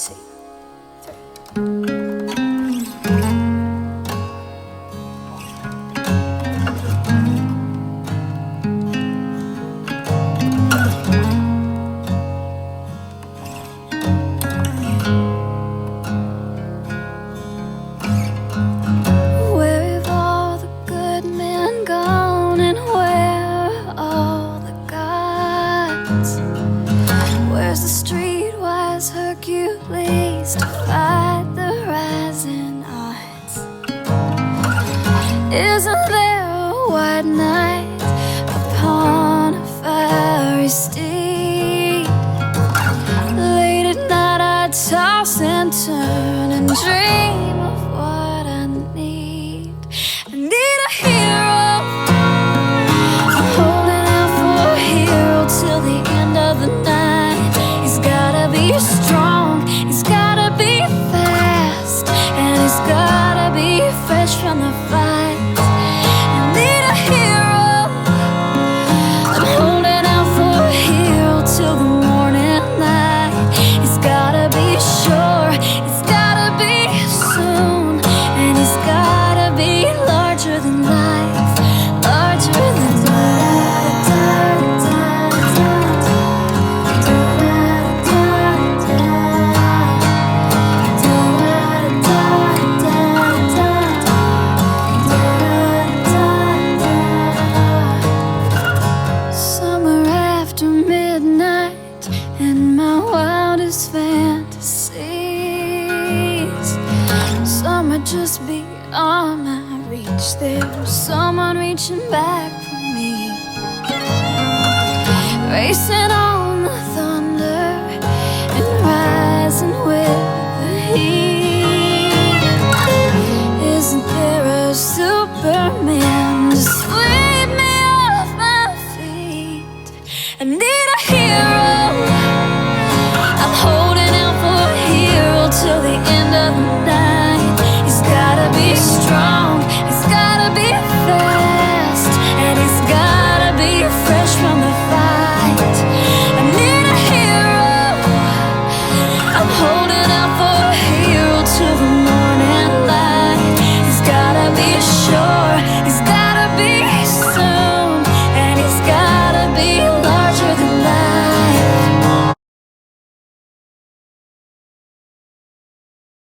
2, 3. Where's the streetwise Hercules to fight the rising odds? Isn't there a white knight upon a fiery steed? Late at night I toss and turn and dream of what I need. I need a hero. I'm holding out for a hero till the end of the night. He's gotta be strong, he's gotta be fast, and he's gotta be fresh from the fight. I need a hero. I'm holding out for a hero till the morning light. He's gotta be sure, he's gotta be soon, and he's gotta be larger than life, larger than life. In my wildest fantasies, some are just beyond my reach. There's someone reaching back for me, racing on.